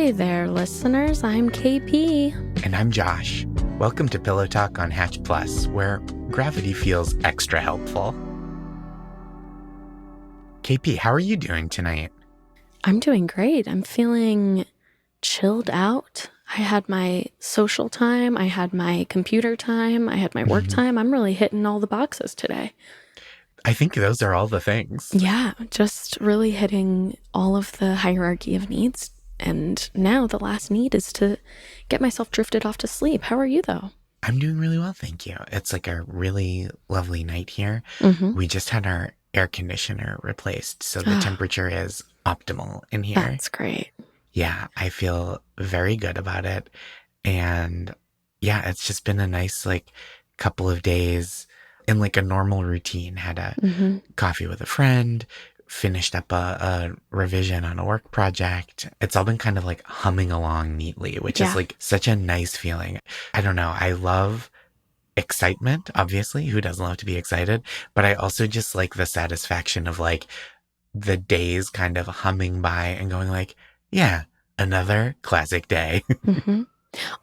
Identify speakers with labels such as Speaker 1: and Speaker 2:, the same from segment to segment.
Speaker 1: Hey there, listeners. I'm KP.
Speaker 2: And I'm Josh. Welcome to Pillow Talk on Hatch Plus, where gravity feels extra helpful. KP, how are you doing tonight?
Speaker 1: I'm doing great. I'm feeling chilled out. I had my social time. I had my computer time. I had my work time. I'm really hitting all the boxes today.
Speaker 2: I think those are all the things.
Speaker 1: Yeah, just really hitting all of the hierarchy of needs. And now the last need is to get myself drifted off to sleep. How are you, though?
Speaker 2: I'm doing really well, thank you. It's like a really lovely night here. We just had our air conditioner replaced, so the temperature is optimal in here.
Speaker 1: That's great.
Speaker 2: Yeah, I feel very good about it. And yeah, it's just been a nice couple of days in like a normal routine. Had a coffee with a friend, finished up a revision on a work project. It's all been kind of like humming along neatly, which is like such a nice feeling. I don't know. I love excitement, obviously. Who doesn't love to be excited? But I also just like the satisfaction of like the days kind of humming by and going like, yeah, another classic day.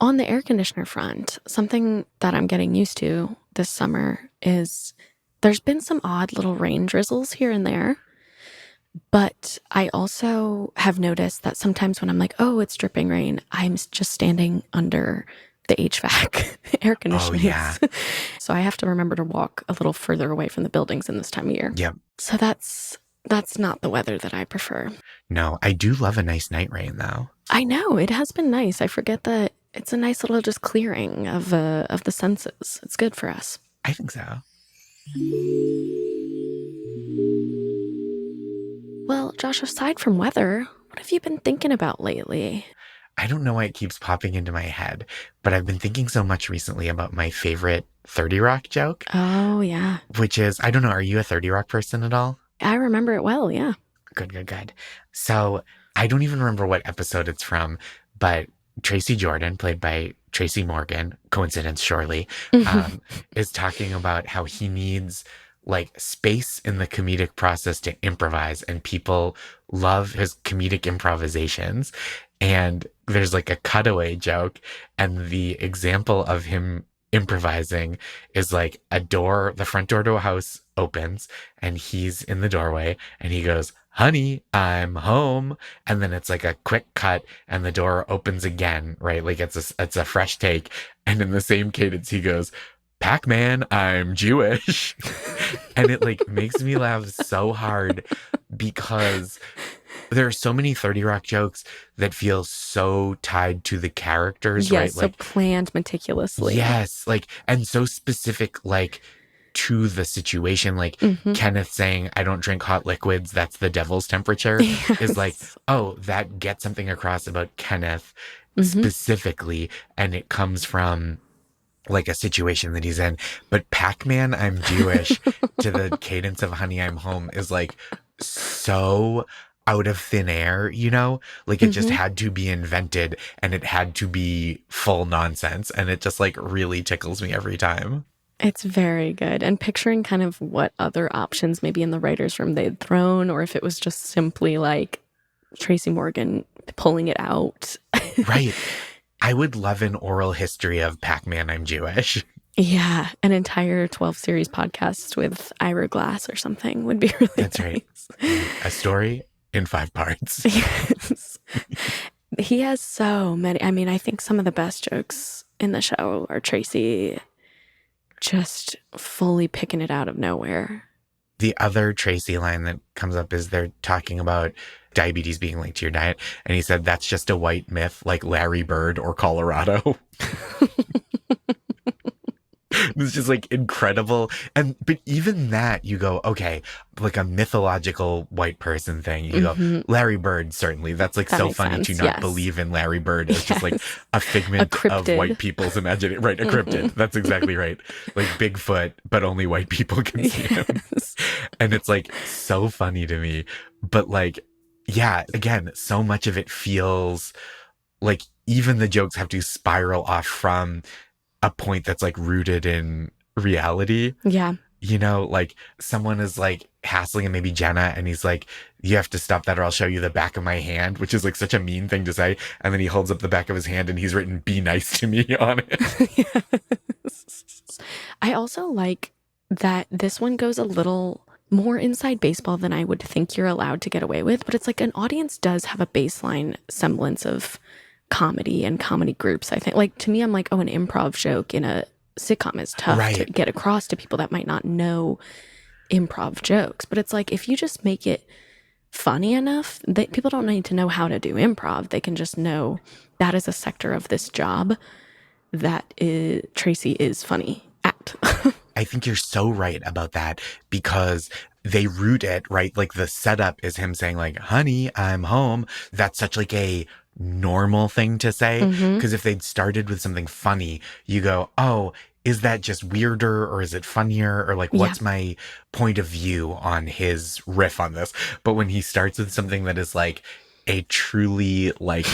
Speaker 1: On the air conditioner front, something that I'm getting used to this summer is there's been some odd little rain drizzles here and there. But I also have noticed that sometimes when I'm like, oh, it's dripping rain, I'm just standing under the HVAC air conditioning.
Speaker 2: Oh, yeah.
Speaker 1: So I have to remember to walk a little further away from the buildings in this time of year.
Speaker 2: Yep.
Speaker 1: So that's not the weather that I prefer.
Speaker 2: No, I do love a nice night rain, though.
Speaker 1: I know. It has been nice. I forget that it's a nice little just clearing of the senses. It's good for us.
Speaker 2: I think so.
Speaker 1: Well, Josh, aside from weather, what have you been thinking about lately?
Speaker 2: I don't know why it keeps popping into my head, but I've been thinking so much recently about my favorite 30 Rock joke.
Speaker 1: Oh, yeah.
Speaker 2: Which is, I don't know, are you a 30 Rock person at all?
Speaker 1: I remember it well, yeah.
Speaker 2: Good. So I don't even remember what episode it's from, but Tracy Jordan, played by Tracy Morgan, coincidence surely, is talking about how he needs like space in the comedic process to improvise, and people love his comedic improvisations. And there's like a cutaway joke, and the example of him improvising is like the front door to a house opens and he's in the doorway and he goes, "Honey, I'm home." And then it's like a quick cut and the door opens again, right? Like it's a fresh take. And in the same cadence, he goes, "Pac-Man, I'm Jewish." And it like makes me laugh so hard because there are so many 30 Rock jokes that feel so tied to the characters, right?
Speaker 1: Yes, so planned meticulously.
Speaker 2: Yes, and so specific, to the situation. Kenneth saying, "I don't drink hot liquids, that's the devil's temperature," is like, oh, that gets something across about Kenneth specifically, and it comes from like a situation that he's in. But Pac-Man, I'm Jewish, to the cadence of "Honey, I'm home" is like so out of thin air, like it just had to be invented and it had to be full nonsense. And it just like really tickles me every time.
Speaker 1: It's very good. And picturing kind of what other options maybe in the writer's room they'd thrown, or if it was just simply like Tracy Morgan pulling it out.
Speaker 2: Right. I would love an oral history of Pac-Man, I'm Jewish.
Speaker 1: Yeah, an entire 12 series podcast with Ira Glass or something would be really
Speaker 2: That's
Speaker 1: nice.
Speaker 2: Right. A story in 5 parts.
Speaker 1: Yes. He has so many. I mean, I think some of the best jokes in the show are Tracy just fully picking it out of nowhere.
Speaker 2: The other Tracy line that comes up is they're talking about diabetes being linked to your diet. And he said, "That's just a white myth like Larry Bird or Colorado." It's just like incredible. But even that, you go, okay, like a mythological white person thing. You go, Larry Bird, certainly. That's like
Speaker 1: That
Speaker 2: so
Speaker 1: makes
Speaker 2: funny
Speaker 1: sense,
Speaker 2: to not
Speaker 1: yes.
Speaker 2: believe in Larry Bird. It's just like a figment of
Speaker 1: cryptid.
Speaker 2: white people's imagination. Right, a cryptid. That's exactly right. Like Bigfoot, but only white people can see him.
Speaker 1: Yes.
Speaker 2: And it's like so funny to me. But like, yeah, again, so much of it feels like even the jokes have to spiral off from a point that's like rooted in reality.
Speaker 1: Yeah.
Speaker 2: like someone is like hassling him, maybe Jenna, and he's like, you have to stop that or I'll show you the back of my hand, which is like such a mean thing to say. And then he holds up the back of his hand and he's written, be nice to me on it.
Speaker 1: Yes. I also like that this one goes a little more inside baseball than I would think you're allowed to get away with, but it's like an audience does have a baseline semblance of comedy and comedy groups. I think, like, to me, I'm like, oh, an improv joke in a sitcom is tough to
Speaker 2: Right.
Speaker 1: get across to people that might not know improv jokes. But it's like, if you just make it funny enough that people don't need to know how to do improv, they can just know that is a sector of this job that Tracy is funny at.
Speaker 2: I think you're so right about that because they root it, right? Like the setup is him saying like, honey, I'm home. That's such like a normal thing to say.
Speaker 1: Hmm.
Speaker 2: Because if they'd started with something funny, you go, oh, is that just weirder or is it funnier? Or like,
Speaker 1: Yeah.
Speaker 2: what's my point of view on his riff on this? But when he starts with something that is like a truly like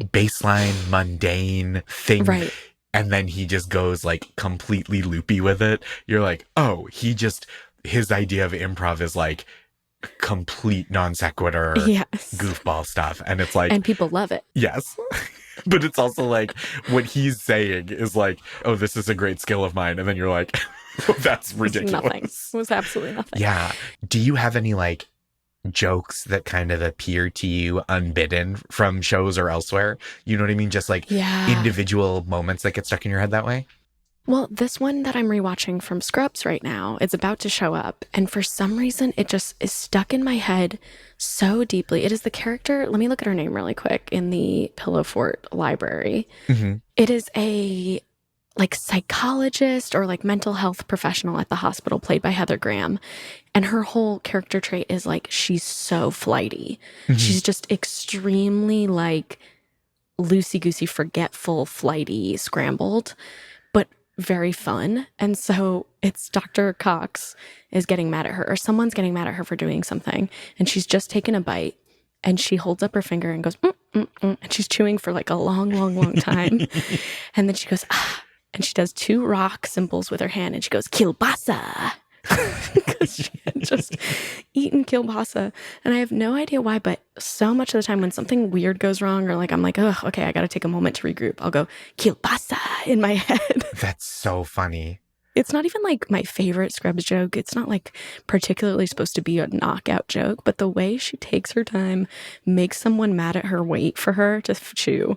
Speaker 2: baseline mundane thing
Speaker 1: Right.
Speaker 2: and then he just goes like completely loopy with it, you're like, oh, his idea of improv is like complete non sequitur
Speaker 1: Yes.
Speaker 2: goofball stuff, and it's like,
Speaker 1: And people love it.
Speaker 2: yes. But it's also like what he's saying is like, oh, this is a great skill of mine, and then you're like, oh, that's
Speaker 1: It was nothing. It
Speaker 2: ridiculous.
Speaker 1: was absolutely nothing.
Speaker 2: Yeah. Do you have any like jokes that kind of appear to you unbidden from shows or elsewhere? You know what I mean? Just like
Speaker 1: Yeah.
Speaker 2: individual moments that get stuck in your head that way?
Speaker 1: Well, this one that I'm rewatching from Scrubs right now, it's about to show up. And for some reason, it just is stuck in my head so deeply. It is the character, let me look at her name really quick in the Pillow Fort library.
Speaker 2: Mm-hmm.
Speaker 1: It is a like psychologist or like mental health professional at the hospital played by Heather Graham. And her whole character trait is like she's so flighty.
Speaker 2: Mm-hmm.
Speaker 1: She's just extremely like loosey goosey, forgetful, flighty, scrambled, but very fun. And so it's Dr. Cox is getting mad at her, or someone's getting mad at her for doing something. And she's just taken a bite and she holds up her finger and goes, and she's chewing for like a long, long, long time. And then she goes, ah, and she does two rock symbols with her hand and she goes, Kielbasa. Because she had just eaten kielbasa. And I have no idea why, but so much of the time when something weird goes wrong or like I'm like, oh, okay, I got to take a moment to regroup, I'll go kielbasa in my head.
Speaker 2: That's so funny.
Speaker 1: It's not even like my favorite Scrubs joke. It's not like particularly supposed to be a knockout joke, but the way she takes her time, makes someone mad at her, wait for her to chew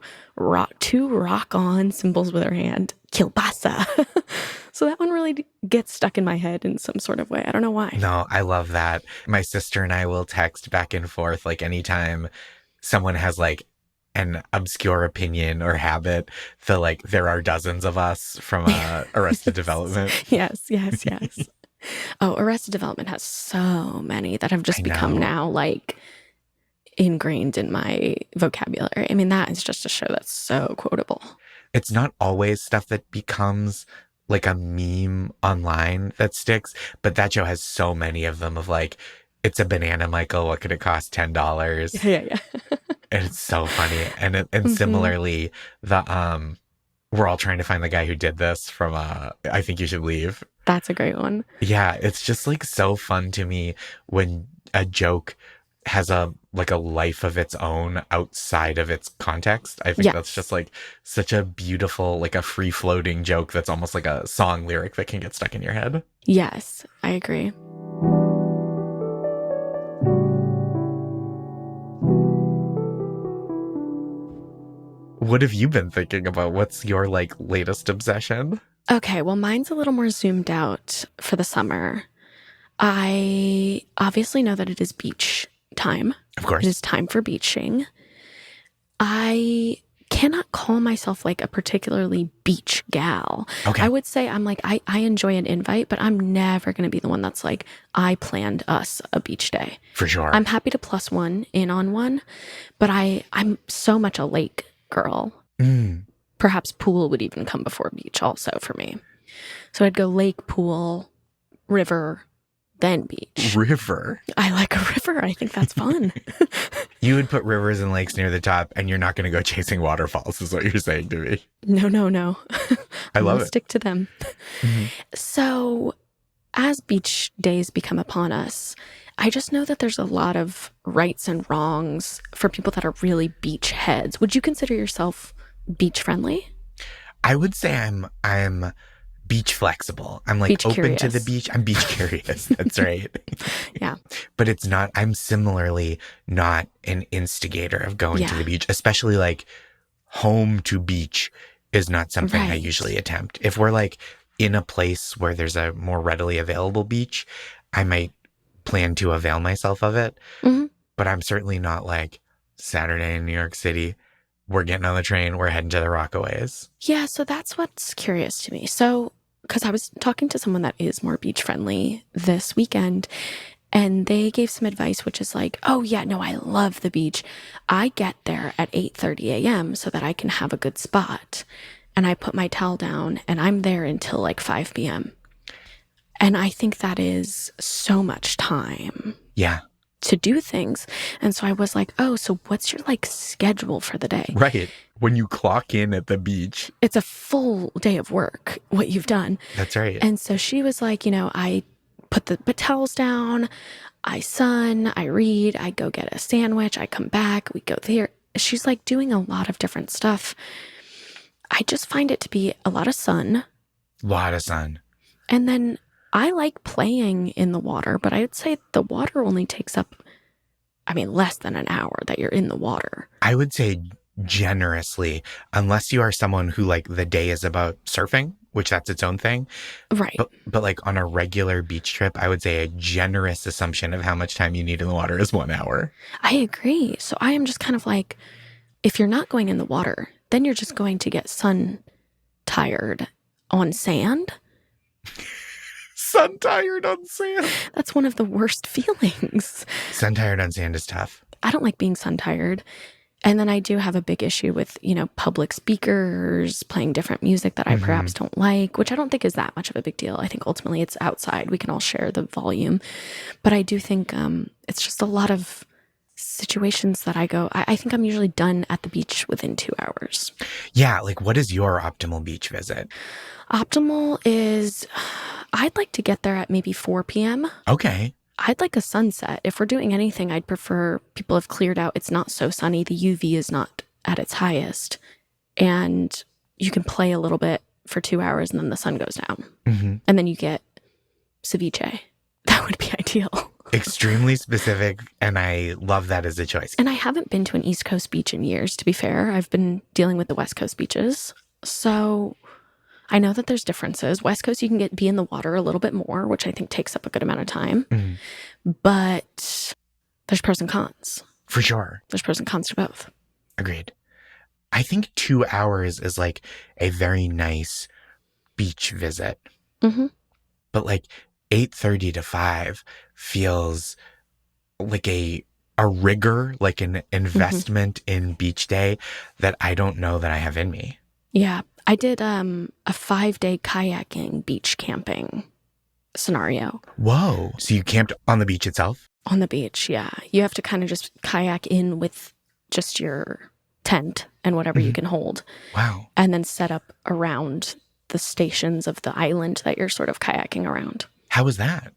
Speaker 1: two rock on symbols with her hand, kielbasa. So that one really gets stuck in my head in some sort of way. I don't know why.
Speaker 2: No, I love that. My sister and I will text back and forth like anytime someone has like an obscure opinion or habit. Feel like there are dozens of us from Arrested Development.
Speaker 1: Yes, yes, yes. Oh, Arrested Development has so many that have
Speaker 2: I
Speaker 1: just become
Speaker 2: know.
Speaker 1: now like ingrained in my vocabulary. I mean, that is just a show that's so quotable.
Speaker 2: It's not always stuff that becomes like a meme online that sticks, but that show has so many of them of like, it's a banana, Michael. What could it cost? $10.
Speaker 1: Yeah, yeah.
Speaker 2: And it's so funny. And
Speaker 1: Hmm.
Speaker 2: similarly, the we're all trying to find the guy who did this from I Think You Should Leave.
Speaker 1: That's a great one.
Speaker 2: Yeah, it's just like so fun to me when a joke has a like a life of its own outside of its context. I think that's just
Speaker 1: Yes.
Speaker 2: like such a beautiful, like a free floating joke that's almost like a song lyric that can get stuck in your head.
Speaker 1: Yes, I agree.
Speaker 2: What have you been thinking about? What's your like latest obsession?
Speaker 1: Okay, well, mine's a little more zoomed out for the summer. I obviously know that it is beach time.
Speaker 2: Of
Speaker 1: It
Speaker 2: course.
Speaker 1: is time for beaching. I cannot call myself like a particularly beach gal. I
Speaker 2: Okay,
Speaker 1: would say I'm like, I enjoy an invite, but I'm never going to be the one that's like, I planned us a beach day.
Speaker 2: for sure.
Speaker 1: I'm happy to plus one in on one, but I'm so much a lake girl.
Speaker 2: Mm,
Speaker 1: Perhaps pool would even come before beach also for me. So I'd go lake, pool, river, then beach.
Speaker 2: river.
Speaker 1: I like a river. I think that's fun.
Speaker 2: You would put rivers and lakes near the top, and you're not going to go chasing waterfalls, is what you're saying to me.
Speaker 1: No, no, no.
Speaker 2: I
Speaker 1: I'm going
Speaker 2: love
Speaker 1: to
Speaker 2: it.
Speaker 1: stick to them.
Speaker 2: Mhm.
Speaker 1: So as beach days become upon us, I just know that there's a lot of rights and wrongs for people that are really beach heads. Would you consider yourself beach friendly?
Speaker 2: I would say I'm beach flexible. I'm like
Speaker 1: Beach
Speaker 2: open to the
Speaker 1: curious.
Speaker 2: beach. I'm beach curious. That's right.
Speaker 1: Yeah.
Speaker 2: But it's not, I'm similarly not an instigator of going to
Speaker 1: Yeah.
Speaker 2: the beach, especially like home to beach is not something I
Speaker 1: Right.
Speaker 2: usually attempt. If we're like in a place where there's a more readily available beach, I might plan to avail myself of it.
Speaker 1: Hmm.
Speaker 2: But I'm certainly not like Saturday in New York City. We're getting on the train. We're heading to the Rockaways.
Speaker 1: Yeah. So that's what's curious to me. So, because I was talking to someone that is more beach friendly this weekend, and they gave some advice, which is like, oh, yeah, no, I love the beach. I get there at 8:30 a.m. so that I can have a good spot. And I put my towel down and I'm there until like 5 p.m. And I think that is so much time
Speaker 2: Yeah,
Speaker 1: to do things. And so I was like, oh, so what's your like schedule for the day?
Speaker 2: right. When you clock in at the beach,
Speaker 1: It's a full day of work, what you've done.
Speaker 2: that's right.
Speaker 1: And so she was like, I put the towels down, I sun, I read, I go get a sandwich, I come back, we go there. She's like doing a lot of different stuff. I just find it to be a lot of sun.
Speaker 2: Lot of sun.
Speaker 1: And then I like playing in the water, but I'd say the water only takes up, less than an hour that you're in the water.
Speaker 2: I would say generously, unless you are someone who like the day is about surfing, which that's its own thing.
Speaker 1: Right.
Speaker 2: But like on a regular beach trip, I would say a generous assumption of how much time you need in the water is 1 hour.
Speaker 1: I agree. So I am just kind of like, if you're not going in the water, then you're just going to get sun tired on sand.
Speaker 2: Sun tired on sand.
Speaker 1: That's one of the worst feelings.
Speaker 2: Sun tired on sand is tough.
Speaker 1: I don't like being sun tired. And then I do have a big issue with, public speakers playing different music that I perhaps don't like, which I don't think is that much of a big deal. I think ultimately it's outside. We can all share the volume. But I do think it's just a lot of situations that I think I'm usually done at the beach within 2 hours.
Speaker 2: Yeah, like what is your optimal beach visit?
Speaker 1: Optimal is I'd like to get there at maybe 4 p.m.
Speaker 2: Okay.
Speaker 1: I'd like a sunset. If we're doing anything, I'd prefer people have cleared out. It's not so sunny. The UV is not at its highest. And you can play a little bit for 2 hours and then the sun goes down.
Speaker 2: Mm-hmm.
Speaker 1: And then you get ceviche. That would be ideal.
Speaker 2: Extremely specific. And I love that as a choice.
Speaker 1: And I haven't been to an East Coast beach in years, to be fair. I've been dealing with the West Coast beaches. So I know that there's differences. West Coast, you can be in the water a little bit more, which I think takes up a good amount of time.
Speaker 2: Mm,
Speaker 1: But there's pros and cons.
Speaker 2: for sure.
Speaker 1: There's pros and cons to both.
Speaker 2: Agreed. I think 2 hours is like a very nice beach visit.
Speaker 1: Mm-hmm.
Speaker 2: But like 8:30 to 5 feels like a rigor, like an investment in beach day that I don't know that I have in me.
Speaker 1: Yeah. I did a 5-day kayaking beach camping scenario
Speaker 2: Whoa. So you camped on the beach itself?
Speaker 1: on the beach. Yeah. You have to kind of just kayak in with just your tent and whatever you can hold,
Speaker 2: Wow.
Speaker 1: and then set up around the stations of the island that you're sort of kayaking around.
Speaker 2: How was that?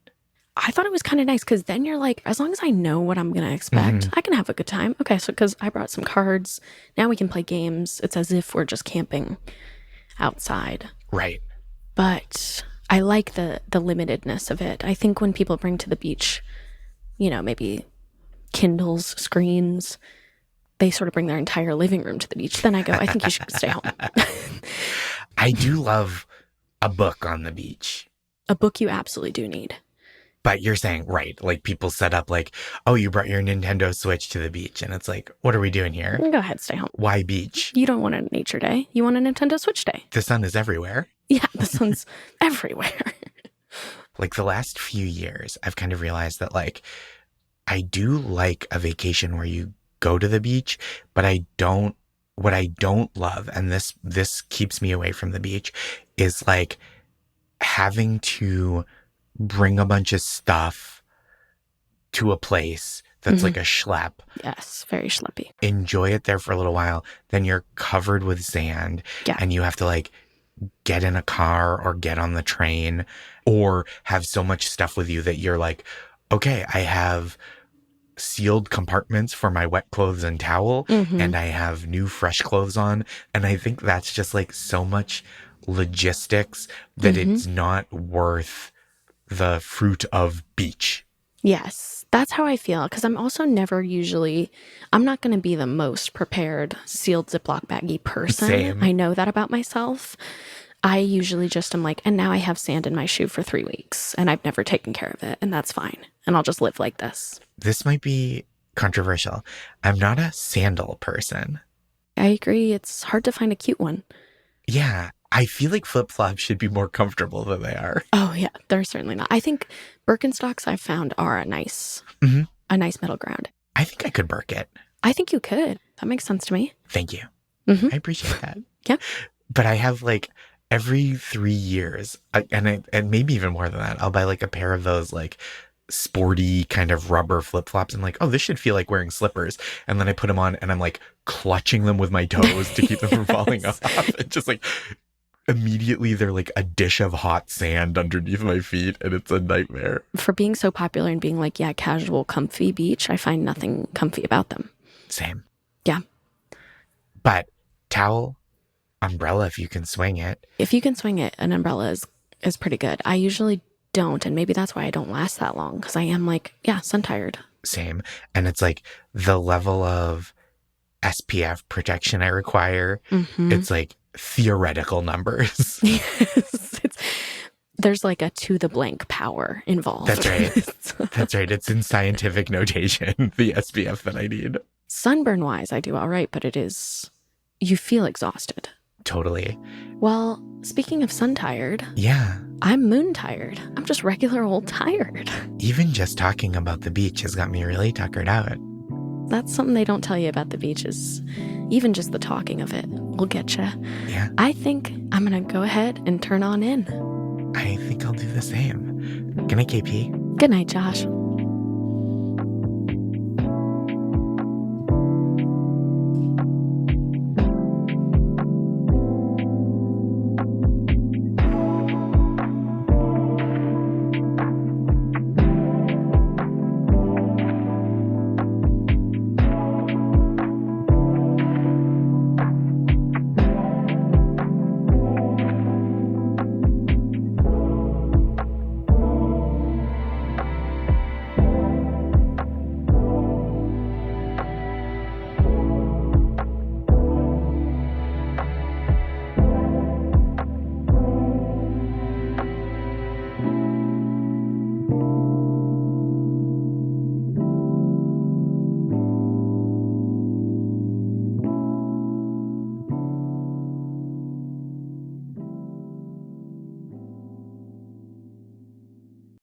Speaker 1: I thought it was kind of nice because then you're like, as long as I know what I'm going to expect, I can have a good time. Okay, so because I brought some cards, now we can play games. It's as if we're just camping outside.
Speaker 2: Right.
Speaker 1: But I like the limitedness of it. I think when people bring to the beach, maybe Kindles, screens, they sort of bring their entire living room to the beach. Then I go, I think you should stay home.
Speaker 2: I do love a book on the beach.
Speaker 1: A book you absolutely do need.
Speaker 2: But you're saying, right, like people set up like, oh, you brought your Nintendo Switch to the beach. And it's like, what are we doing here?
Speaker 1: Go ahead, stay home.
Speaker 2: Why beach?
Speaker 1: You don't want a nature day. You want a Nintendo Switch day.
Speaker 2: The sun is everywhere.
Speaker 1: Yeah, the sun's everywhere.
Speaker 2: Like the last few years, I've kind of realized that like, I do like a vacation where you go to the beach, but what I don't love, and this keeps me away from the beach, is like having to bring a bunch of stuff to a place that's like a schlep,
Speaker 1: Yes, very schleppy.
Speaker 2: enjoy it there for a little while, then you're covered with sand
Speaker 1: Yeah.
Speaker 2: and you have to like get in a car or get on the train or have so much stuff with you that you're like, okay, I have sealed compartments for my wet clothes and towel,
Speaker 1: Mm-hmm.
Speaker 2: and I have new fresh clothes on. And I think that's just like so much logistics that
Speaker 1: Mm-hmm.
Speaker 2: it's not worth the fruit of beach.
Speaker 1: Yes, that's how I feel because I'm also never usually, I'm not going to be the most prepared sealed Ziploc baggy person.
Speaker 2: Same.
Speaker 1: I know that about myself. I usually just am like, and now I have sand in my shoe for 3 weeks and I've never taken care of it, and that's fine. And I'll just live like this.
Speaker 2: This might be controversial. I'm not a sandal person.
Speaker 1: I agree. It's hard to find a cute one.
Speaker 2: Yeah, I feel like flip flops should be more comfortable than they are.
Speaker 1: Oh, yeah, they're certainly not. I think Birkenstocks I've found are
Speaker 2: Hmm.
Speaker 1: a nice middle ground.
Speaker 2: I think I could Burk it.
Speaker 1: I think you could. That makes sense to me.
Speaker 2: Thank you.
Speaker 1: Mm-hmm.
Speaker 2: I appreciate that.
Speaker 1: Yeah.
Speaker 2: But I have like every 3 years, and maybe even more than that, I'll buy like a pair of those like sporty kind of rubber flip flops. I'm like, oh, this should feel like wearing slippers. And then I put them on and I'm like clutching them with my toes to keep them from falling
Speaker 1: Yes.
Speaker 2: off. And just like immediately they're like a dish of hot sand underneath my feet and it's a nightmare.
Speaker 1: For being so popular and being like, yeah, casual, comfy beach, I find nothing comfy about them.
Speaker 2: Same.
Speaker 1: Yeah.
Speaker 2: But towel, umbrella if you can swing it.
Speaker 1: If you can swing it, an umbrella is pretty good. I usually don't, and maybe that's why I don't last that long because I am like, yeah, sun tired.
Speaker 2: Same. And it's like the level of SPF protection I require,
Speaker 1: Mm-hmm.
Speaker 2: it's like theoretical numbers.
Speaker 1: Yes, there's like a to the blank power involved.
Speaker 2: That's right. That's right. It's in scientific notation, the SPF that I need.
Speaker 1: Sunburn wise, I do all right, but you feel exhausted.
Speaker 2: Totally.
Speaker 1: Well, speaking of sun tired,
Speaker 2: Yeah.
Speaker 1: I'm moon tired. I'm just regular old tired.
Speaker 2: Even just talking about the beach has got me really tuckered out.
Speaker 1: That's something they don't tell you about the beaches. Even just the talking of it will get you.
Speaker 2: Yeah.
Speaker 1: I think I'm going to go ahead and turn on in.
Speaker 2: I think I'll do the same. Good night, KP.
Speaker 1: Good night, Josh.